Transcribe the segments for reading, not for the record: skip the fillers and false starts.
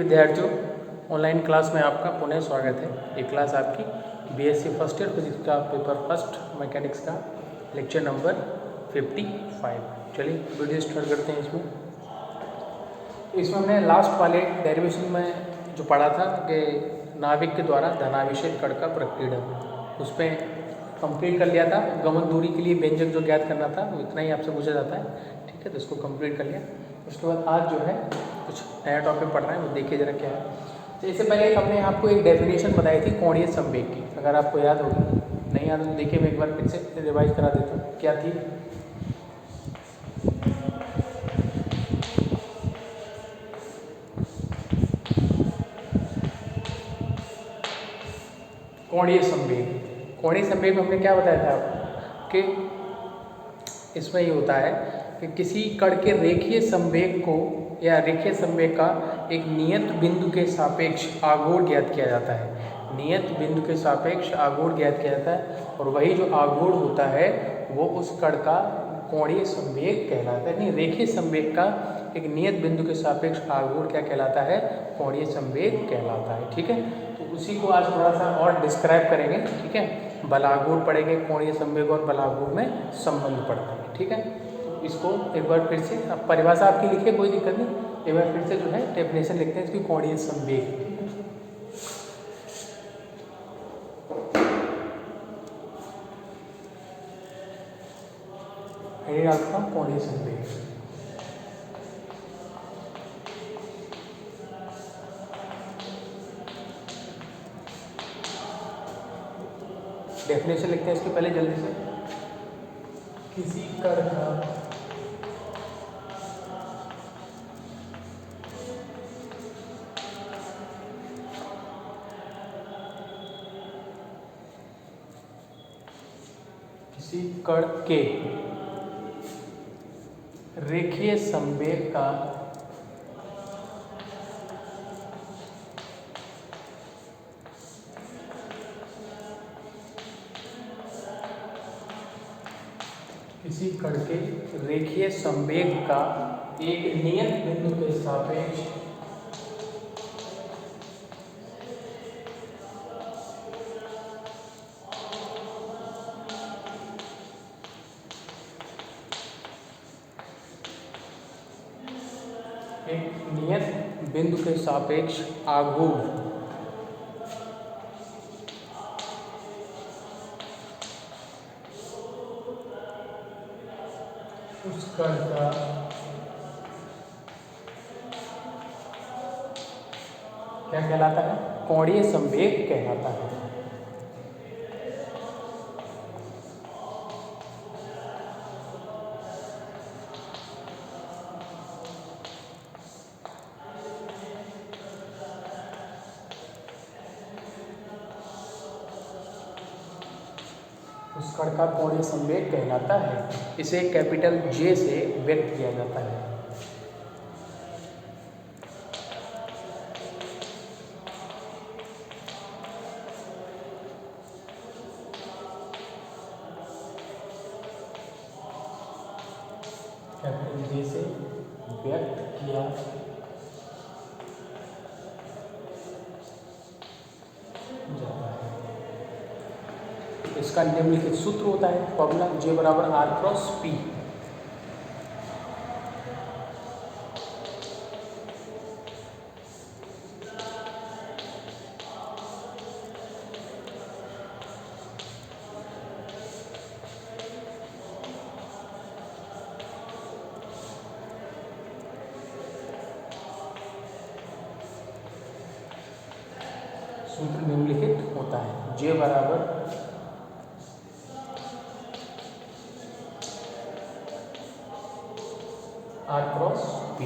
विद्यार्थियों, online class में आपका पुनः स्वागत है। ये क्लास आपकी बीएससी फर्स्ट ईयर फिजिक्स का पेपर फर्स्ट मैकेनिक्स का लेक्चर नंबर 55। चलिए वीडियो स्टार्ट करते हैं। इसमें हमने लास्ट वाले डेरिवेशन में जो पढ़ा था कि नाभिक के द्वारा धनावेशित कण का प्रकीर्णन, उस पर कंप्लीट कर लिया था। गमन दूरी के लिए व्यंजक जो ज्ञात करना था वो इतना ही आपसे पूछा जाता है, ठीक है। तो इसको कंप्लीट कर लिया। उसके बाद आज जो है कुछ नया टॉपिक पढ़ रहे हैं, वो देखिए जरा क्या है। तो इससे पहले हमने आपको एक डेफिनेशन बताई थी कोणीय संवेग की, अगर आपको याद होगी। नहीं याद हो देखिए, मैं एक बार फिर से रिवाइज करा देता हूँ। क्या थी? कोणीय संवेग। कोणीय संवेग में हमने क्या बताया था आपको कि इसमें ये होता है कि किसी कण के रेखीय संवेग को या रेखीय संवेग का एक नियत बिंदु के सापेक्ष आघूर्ण ज्ञात किया जाता है। नियत बिंदु के सापेक्ष आघूर्ण ज्ञात किया जाता है, और वही जो आघूर्ण होता है वो उस कण का कोणीय संवेग कहलाता है। नहीं, रेखीय संवेग का एक नियत बिंदु के सापेक्ष आघूर्ण क्या कहलाता है? कोणीय संवेग कहलाता है, ठीक है। तो उसी को आज थोड़ा सा और डिस्क्राइब करेंगे, ठीक है। बलाघूर्ण पढ़ेंगे, कोणीय संवेग और बलाघूर्ण में संबंध पढ़ते हैं, ठीक है। तो इसको एक बार फिर से, अब परिभाषा आपकी लिखिए, कोई दिक्कत नहीं। एक बार फिर से जो है डेफिनेशन लिखते हैं इसकी, कोणीय संवेग। कोणीय संवेग डेफिनेशन लिखते हैं इसके पहले जल्दी से। किसी कण का किसी कण के रेखीय संवेग का किसी कण के रेखीय संवेग का एक नियत बिंदु के सापेक्ष आघूर्ण उस कण का क्या कहलाता है? कोणीय संवेग कहलाता है। उस कण का कोणीय संवेग कहलाता है। इसे कैपिटल जे से व्यक्त किया जाता है। कैपिटल जे से व्यक्त किया जाता है। इसका निम्नलिखित सूत्र होता है, फॉर्मूला J बराबर R क्रॉस P। सूत्र निम्नलिखित होता है, J बराबर R क्रॉस P।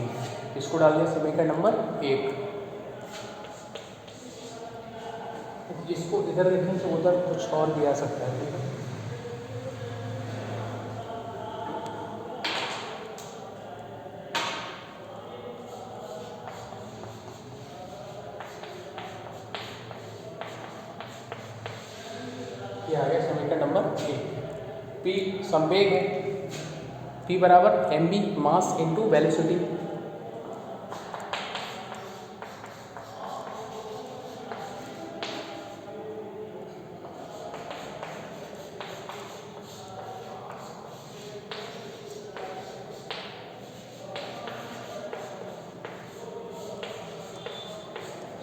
इसको डाल दिया समीकरण नंबर 1। इसको इधर देखें तो उधर कुछ और भी आ सकता है, ठीक है। ये आ गया समीकरण नंबर 1। P संवेग है, P बराबर mv मास इंटू वेलोसिटी।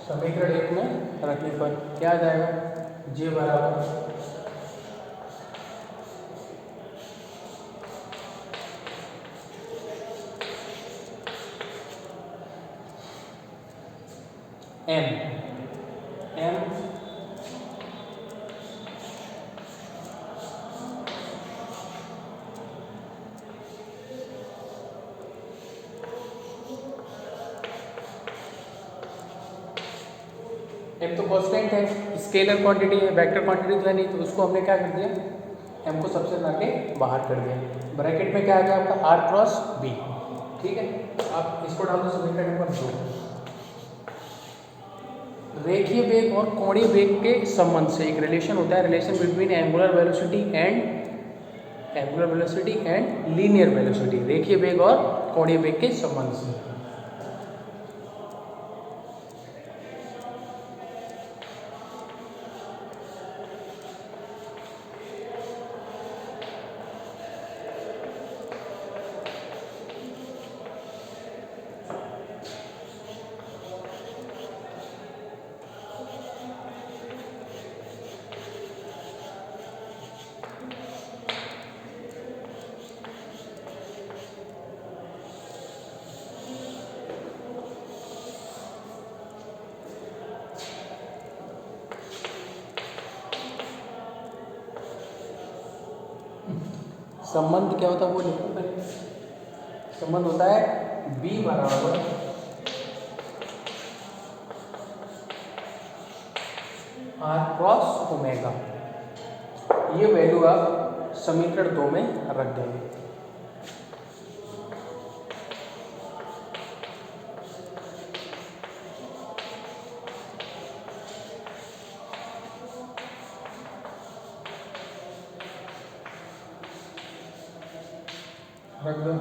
समीकरण 1 में रखने पर क्या आ जाएगा, जे बराबर एम एम एम तो कांस्टेंट है, स्केलर क्वांटिटी है, वेक्टर क्वांटिटी तो है नहीं, तो उसको हमने क्या कर दिया, एम को सबसे लाके बाहर कर दिया। ब्रैकेट में क्या आ गया आपका आर क्रॉस बी। ठीक है, आप इसको डाल दो समीकरण नंबर 2। रेखीय वेग और कोणीय वेग के संबंध से एक रिलेशन होता है, relation between angular velocity and linear velocity, रेखीय वेग और कोणीय वेग के संबंध से। संबंध क्या होता है वो लिखो पहले। संबंध होता है B बराबर आर क्रॉस ओमेगा। ये वैल्यू आप समीकरण 2 में रख देंगे। रख दो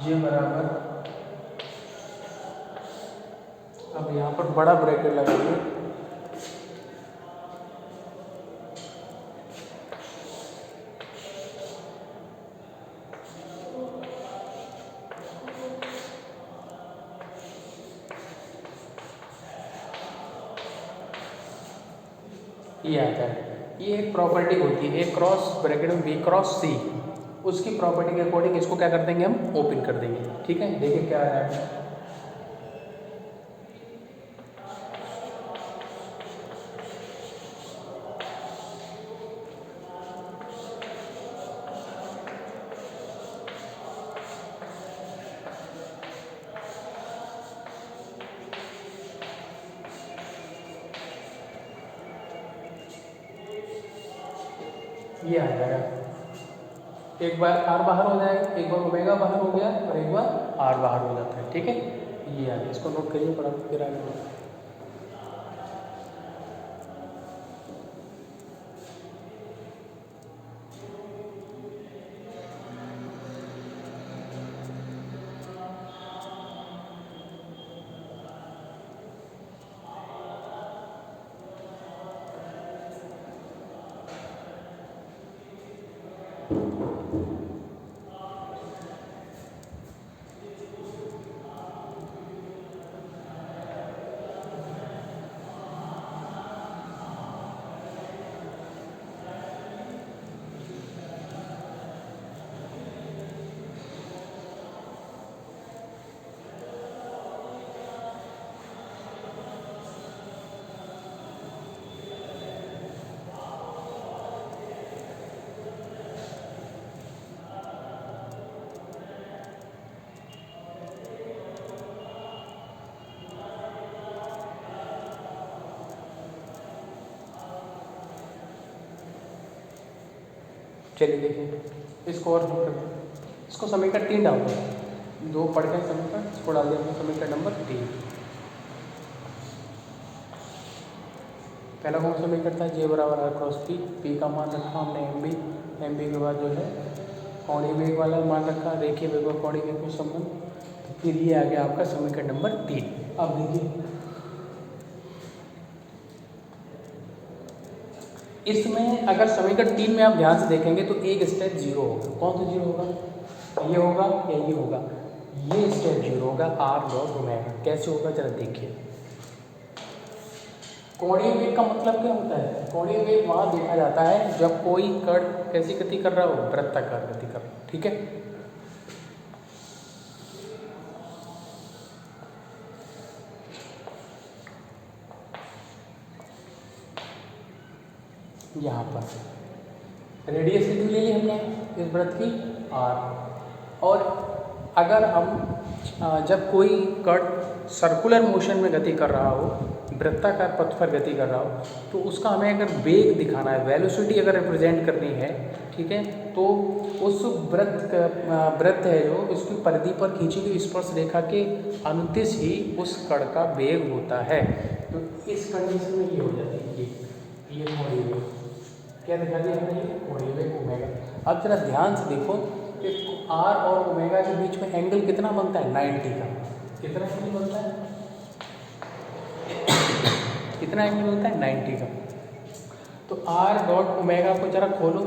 जे बराबर, अब यहाँ पर बड़ा ब्रैकेट लगाइए, ये आता है। ये एक प्रॉपर्टी होती है, ए क्रॉस ब्रैकेट में बी क्रॉस सी, उसकी प्रॉपर्टी के अकॉर्डिंग इसको क्या कर देंगे, हम ओपन कर देंगे। ठीक है, देखिए क्या आ रहा है। ये आ जाएगा, एक बार आर बाहर हो जाएगा, एक बार ओमेगा बाहर हो गया और एक बार आर बाहर हो जाता है। ठीक है, ये आ गया, इसको नोट करिए, पढ़ा फिर आगे बढ़ो। चलिए देखिए, इसको और हम करते, इसको समीकरण 3 डाल दो, 2 पढ़ के समीकरण, इसको डाल दिया समीकरण नंबर 3। पहला कौन समीकरण था, जे बराबर आर क्रॉस पी का मान रखा हमने एम बी के बाद जो है कोणीय वेग वाला मान रखा, रेखीय वेग और कोणीय वेग को संबंध, तो फिर ये आ गया आपका समीकरण नंबर 3। अब देखिए इसमें अगर समीकरण 3 में आप ध्यान से देखेंगे तो एक स्टेप जीरो होगा। कौन सा जीरो होगा, ये होगा या ये होगा। ये स्टेप जीरो होगा आर डॉट ओमेगा। कैसे होगा जरा देखिए। कोणीय वेग का मतलब क्या होता है? कोणीय वेग वहाँ देखा जाता है जब कोई कण कैसी गति कर रहा हो, वृत्ताकार गति कर रहा हो। ठीक है, यहाँ पर रेडियस कितनी ले ली हमने इस वृत्त की, आर। और अगर हम जब कोई कण सर्कुलर मोशन में गति कर रहा हो, वृत्ताकार पथ पर गति कर रहा हो, तो उसका हमें अगर वेग दिखाना है, वेलोसिटी अगर रिप्रेजेंट करनी है, ठीक है, तो उस वृत्त है जो उसकी परिधि पर खींची गई स्पर्श रेखा के अनुदिश ही उस कण का वेग होता है। तो इस कंडीशन में ये हो जाती है, ये कोणीय वेग क्या दिखा दिया हमने, ये कोणीय वेग ओमेगा। अब जरा ध्यान से देखो कि आर और ओमेगा के बीच में एंगल कितना बनता है, 90 का। कितना एंगल बनता है, कितना एंगल होता है, 90 का। तो आर डॉट ओमेगा को जरा खोलो,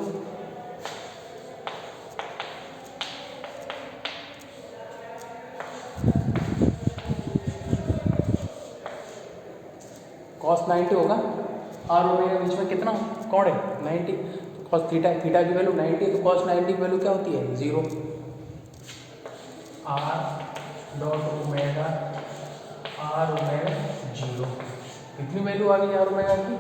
कॉस 90 होगा। आर ओमेगा के बीच में कितना कोण है, 90। तो कॉस थीटा, थीटा की वैल्यू 90, तो कॉस 90 की वैल्यू क्या होती है, 0। R dot omega, R omega 0। कितनी वैल्यू आ गई आर ओमेगा की,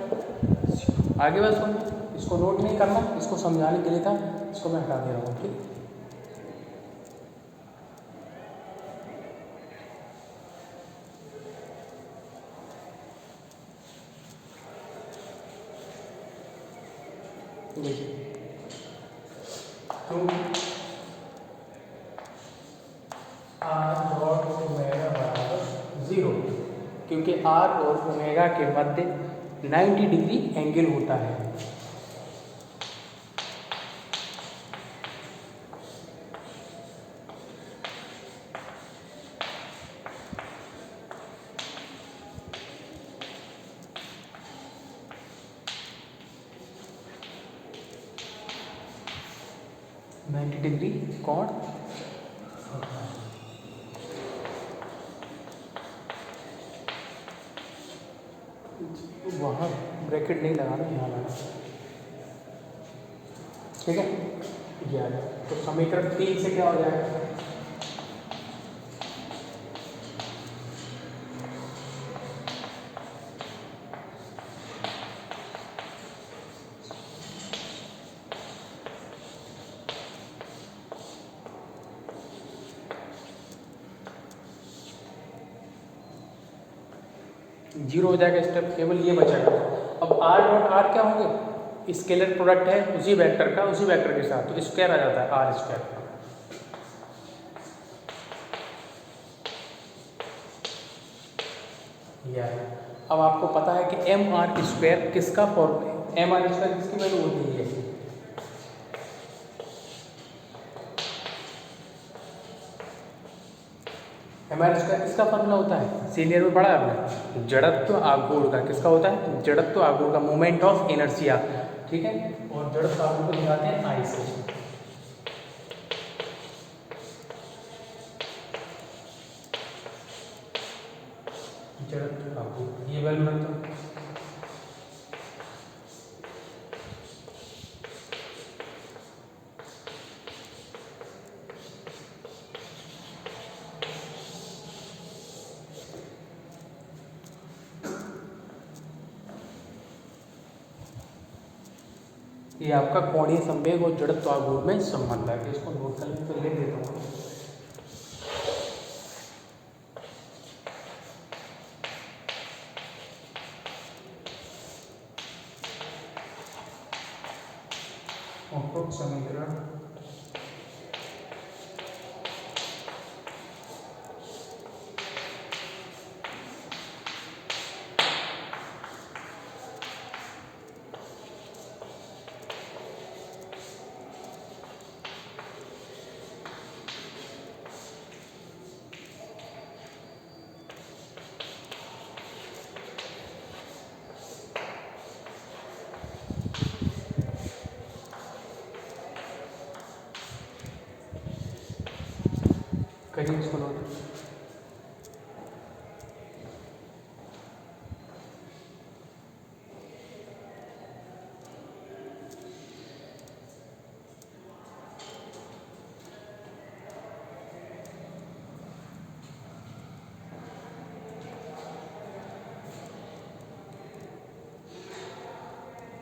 आगे बस सुनो, इसको नोट नहीं करना, इसको समझाने के लिए था, इसको मैं हटा दे रहा हूँ। ठीक, देखिए, तो आर डॉट ओमेगा बराबर 0, क्योंकि आर और ओमेगा के मध्य 90 डिग्री एंगल होता है। डिग्री कोण वहाँ ब्रैकेट नहीं लगाना, यहाँ लगाना। ठीक है, ये आ जाए तो समीकरण 3 से क्या हो जाएगा, जीरो हो जाएगा। स्टेप केवल ये बचेगा। अब आर डॉट आर क्या होंगे, स्केलर प्रोडक्ट है उसी वेक्टर का, उसी वेक्टर के साथ, तो स्क्वायर आ जाता है आर स्क्वायर। अब आपको पता है कि एम आर स्क्वायर किसका फॉर्म है, एम आर स्क्वायर किसकी वैल्यू होती है, एम स्क्वायर किसका फॉर्मूला होता है, सीनियर में पढ़ा है आपने, जड़त्व आघूर्ण का। किसका होता है, जड़त्व आघूर्ण का, मोमेंट ऑफ इनर्शिया। ठीक है, और जड़त्व आघूर्ण को दिखाते हैं आई से। जड़त्व आघूर्ण ये वैल्यू रखता हूँ। ये आपका कोणीय संवेग और जड़त्व आघूर्ण में संबंध है। इसको नोट कर लें, तो लिख देता हूँ। उपरोक्त समीकरण करिए इसको नोट।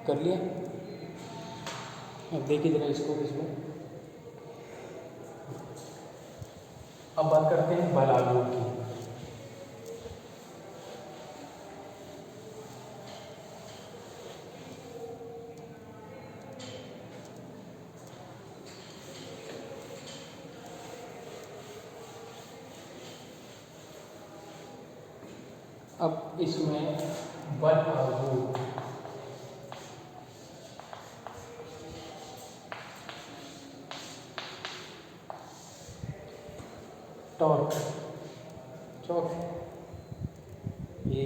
कर लिया? अब देखिए जरा इसको इसमें। अब बात करते हैं बल आघूर्ण की। अब इसमें बल आघूर्ण टॉर्क चौक ये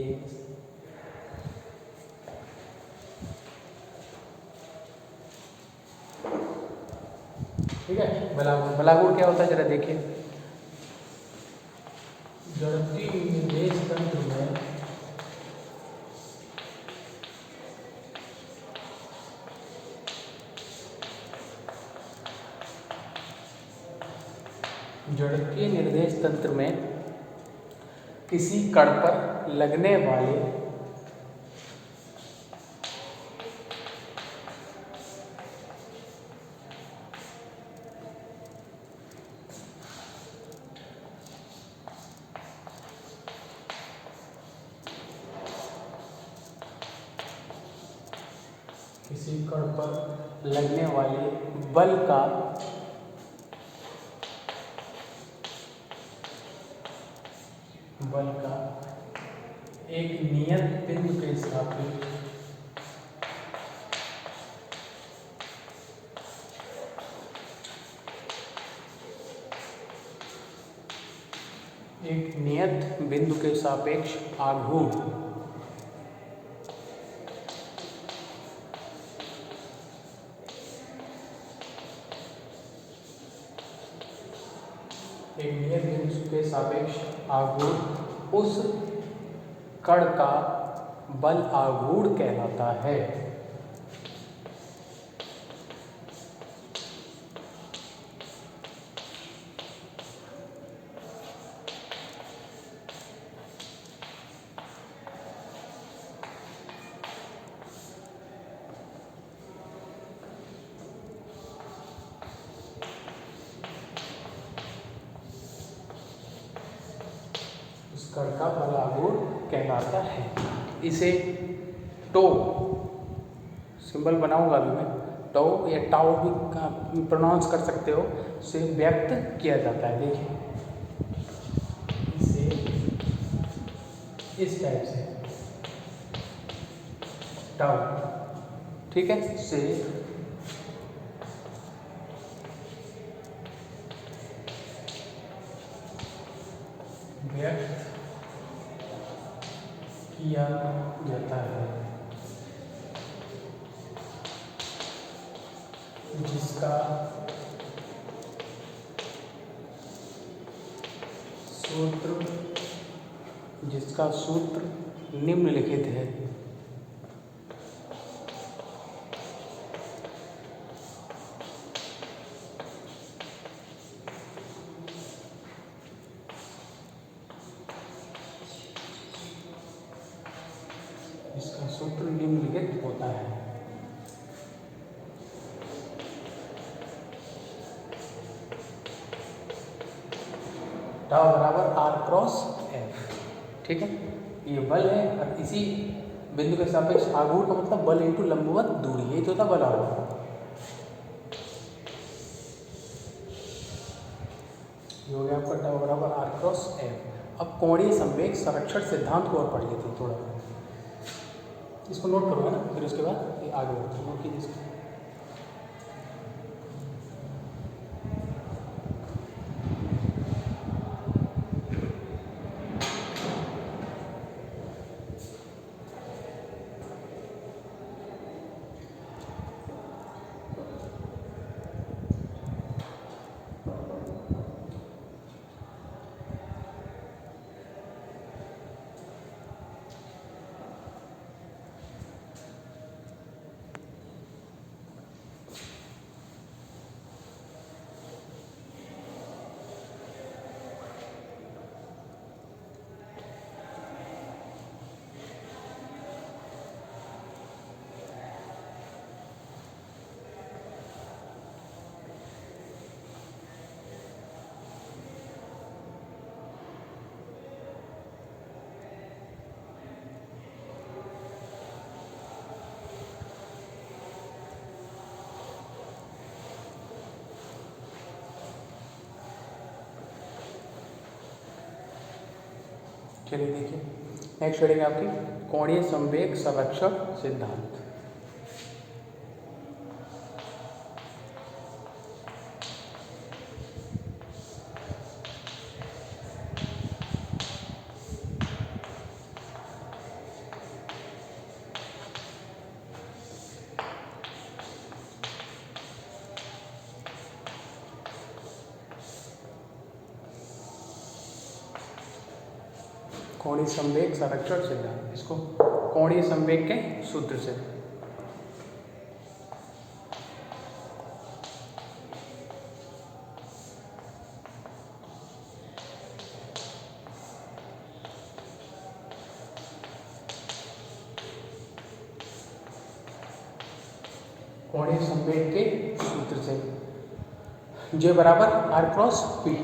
ठीक है। बलागुड़ क्या होता है जरा देखिए। जड़ती निर्देश तंत्र में जड़तीय निर्देश तंत्र में किसी कण पर लगने वाले बल का एक नियत बिंदु के सापेक्ष आघूर्ण उस कण का बल आघूर्ण कहलाता है। कण का बल आघूर्ण कहलाता है। इसे टो सिंबल बनाऊंगा अभी मैं, टो या टाउ भी प्रोनाउंस कर सकते हो, से व्यक्त किया जाता है। देखिए इसे इस टाइप से टाउ, ठीक है, से व्यक्त किया जाता है, जिसका सूत्र निम्नलिखित है। इसका सूत्र निम्नलिखित होता है। टाउ बराबर आर क्रॉस एफ, ठीक है। ये बल है और इसी बिंदु के सापेक्ष आघूर्ण का मतलब बल इंटू लंबवत दूरी, यही तो होता बल आघूर्ण। ये हो गया आपका टाउ बराबर आर क्रॉस एफ। अब कोणीय संवेग संरक्षण सिद्धांत को और पढ़ लेते हैं थोड़ा, इसको नोट करो है ना, फिर उसके बाद ये आगे बढ़ते हैं। नोट कीजिए इसको। चलिए देखिए, नेक्स्ट हेडिंग आपकी कोणीय संवेग संरक्षण सिद्धांत। कोणीय संवेग संरक्षण सिद्धांत, इसको कोणीय संवेग के सूत्र से। कोणीय संवेग के सूत्र से J बराबर R क्रॉस P।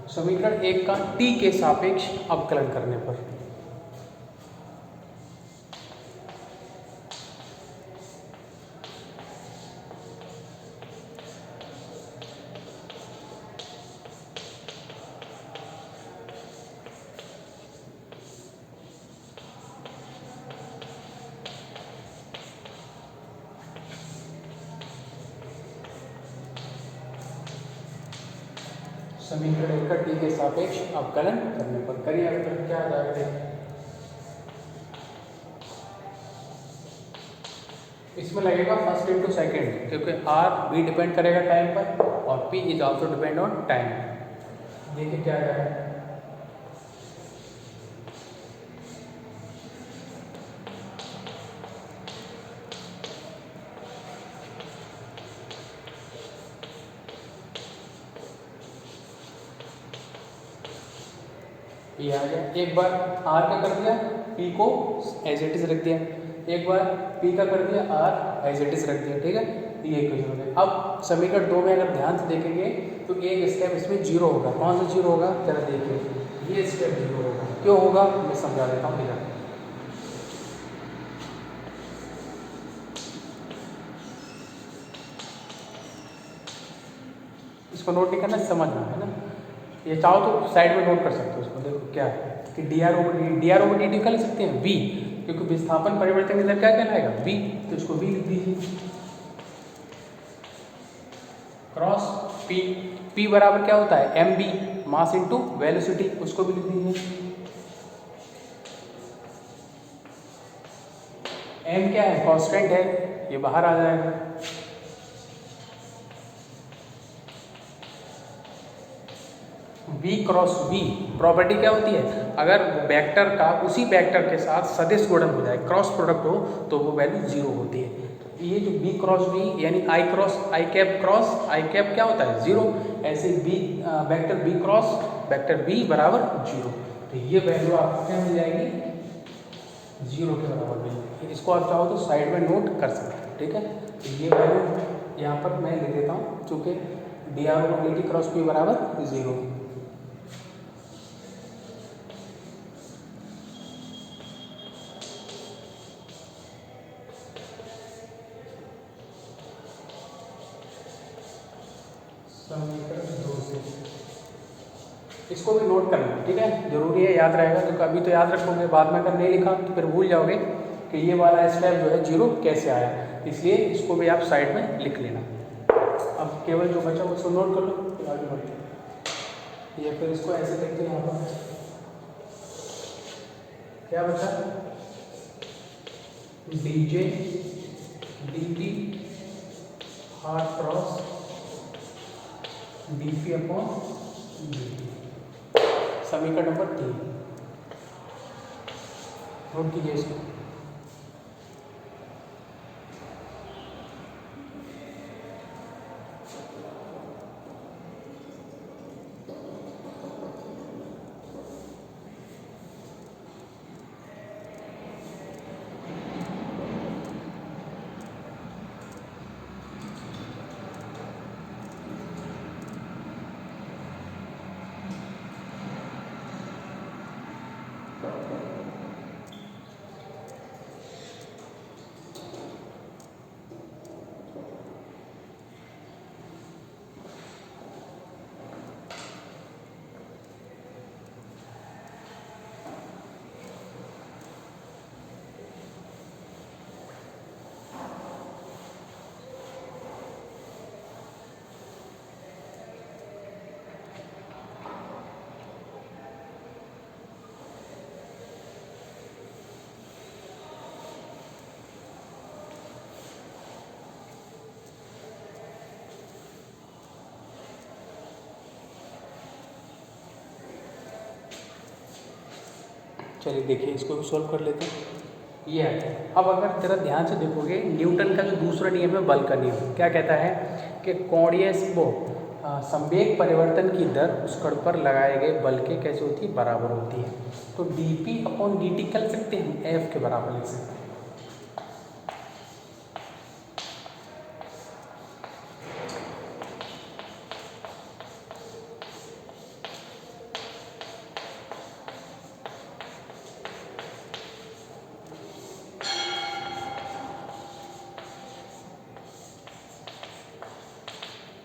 समीकरण एक का t के सापेक्ष अवकलन करने पर समीकरण एक का t के सापेक्ष अवकलन करने पर करिए अवकलन क्या आ जाएगा। इसमें लगेगा फर्स्ट इनटू सेकंड, क्योंकि r भी डिपेंड करेगा टाइम पर और p is also depend on time. देखिए क्या आ जाएगा। ये आ गया। एक बार r का कर दिया, p को एज इट इज रख दिया। एक बार p का कर दिया, r एज इट इज रख दिया। ठीक है, ये इक्वेशन है। अब समीकरण 2 में अगर ध्यान से देखेंगे तो एक स्टेप इसमें जीरो होगा। कौन सा जीरो होगा, जरा देखिए, ये स्टेप जीरो होगा। क्यों होगा, मैं समझा देता हूँ। इधर इसको नोट नहीं करना, समझना है ना। ये चाहो तो साइड में नोट कर सकते हो इसको। देखो क्या है कि dr/dt निकाल सकते हैं v, क्योंकि विस्थापन परिवर्तन की दर क्या कहलाएगा, v, तो इसको v लिख दीजिए। क्रॉस p बराबर क्या होता है, mv, मास इनटू वेलोसिटी, उसको भी लिख दीजिए। m क्या है, कांस्टेंट है, ये बाहर आ जाएगा। v क्रॉस v प्रॉपर्टी क्या होती है, अगर वेक्टर का उसी वेक्टर के साथ सदिश गुणन हो जाए, क्रॉस प्रोडक्ट हो, तो वो वैल्यू जीरो होती है। तो ये जो v क्रॉस v यानी i cap cross i cap क्या होता है, जीरो। ऐसे v vector v cross vector v बराबर जीरो, तो ये वैल्यू आपको क्या मिल जाएगी, जीरो के बराबर मिल जाएगी। इसको आप चाहो तो साइड में नोट कर सकते हैं। ठीक है, तो ये वैल्यू यहाँ पर मैं लिख देता हूँ, चूँकि dr/dt क्रॉस p बराबर जीरो। समीकरण 2 से इसको भी नोट करना, ठीक है, जरूरी है, याद रहेगा। तो अभी तो याद रखोगे, बाद में अगर नहीं लिखा तो फिर भूल जाओगे कि ये वाला स्टेप जो है जीरो कैसे आया। इसलिए इसको भी आप साइड में लिख लेना। अब केवल जो बचा उसको नोट कर लो, फिर आगे बढ़ते हैं। या फिर इसको ऐसे लिखते हैं, यहाँ पर क्या बचा, dj dt r cross dp upon dt। समीकरण नंबर 3 नोट कीजिए इसको। चलिए देखिए इसको भी सॉल्व कर लेते हैं। ये है, अब अगर जरा ध्यान से देखोगे न्यूटन का जो दूसरा नियम है बल का नियम, क्या कहता है कि कोणीय संवेग परिवर्तन की दर उस कण पर लगाए गए बल के कैसे होती है, बराबर होती है। तो dp अपॉन dt कर सकते हैं, F के बराबर लिख सकते हैं।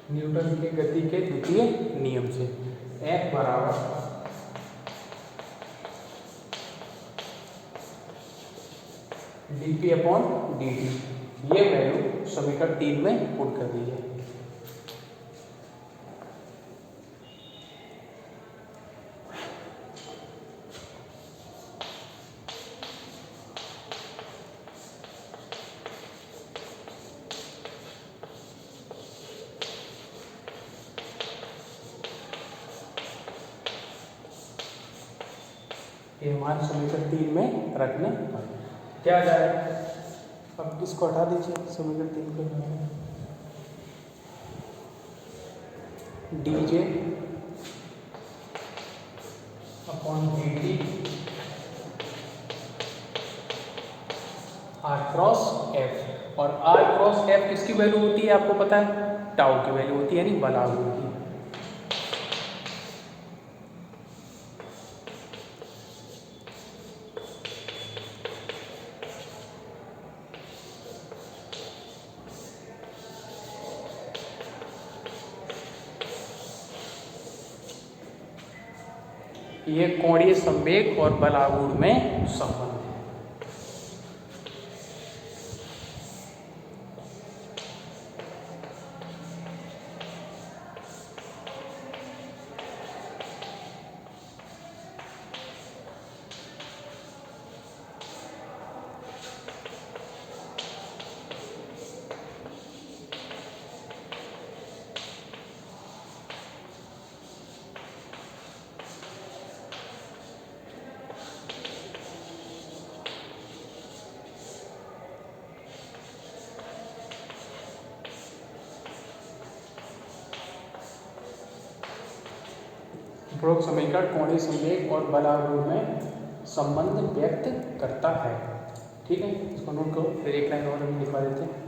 न्यूटन की गति के द्वितीय नियम से F बराबर dp अपॉन dt, ये वैल्यू समीकरण 3 में पुट कर दी है। ये हमारे समीकरण 3 में रखने पर क्या आ जाएगा, अब इसको हटा दीजिए समीकरण 3 को, dj upon dt r cross f, और r क्रॉस f किसकी वैल्यू होती है आपको पता है, टाउ की वैल्यू होती है, यानी बल आघूर्ण की। ये कोणीय संवेग और बल आघूर्ण में संबंध है। उपरोक्त समीकरण कोणीय संवेग और बल आघूर्ण में संबंध व्यक्त करता है। ठीक है, इसको नोट करो, फिर एक लाइन और हम लिखवा देते हैं।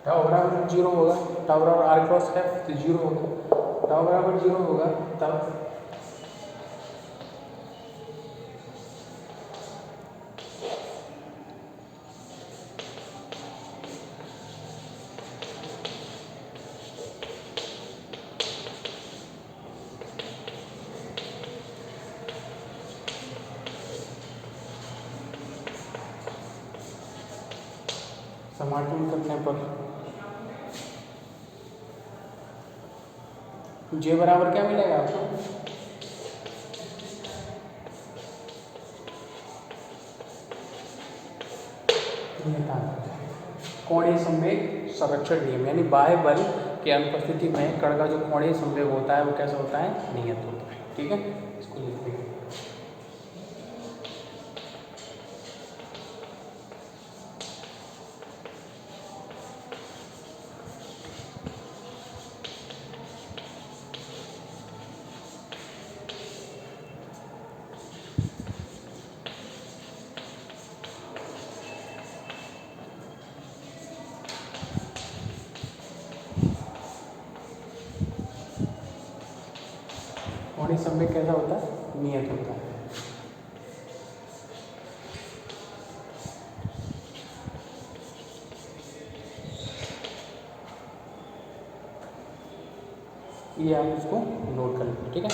टाउ बराबर 0 होगा, टाउ बराबर r क्रॉस f तो 0 होगा, टाउ बराबर 0 होगा तब समाकलन करने पर जे बराबर क्या मिलेगा आपको, कोणीय संवेग संरक्षण नियम, यानी बाह्य बल की अनुपस्थिति में कण का जो कोणीय संवेग होता है वो कैसा होता है, नियत होता है। ठीक है, इसको लिख देंगे। कोणीय संवेग कैसा होता है? नियत होता है। ये आप इसको नोट कर लीजिए, ठीक है।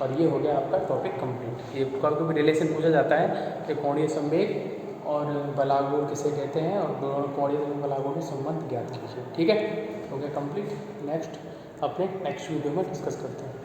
और ये हो गया आपका टॉपिक कंप्लीट। ये कभी भी रिलेशन पूछा जाता है कि कोणीय संवेग और बलागुण किसे कहते हैं, और दोनों कोणीय संवेग बलागुण के संबंध ज्ञात कीजिए, ठीक है। हो गया कंप्लीट। नेक्स्ट अपने नेक्स्ट वीडियो में डिस्कस करते हैं।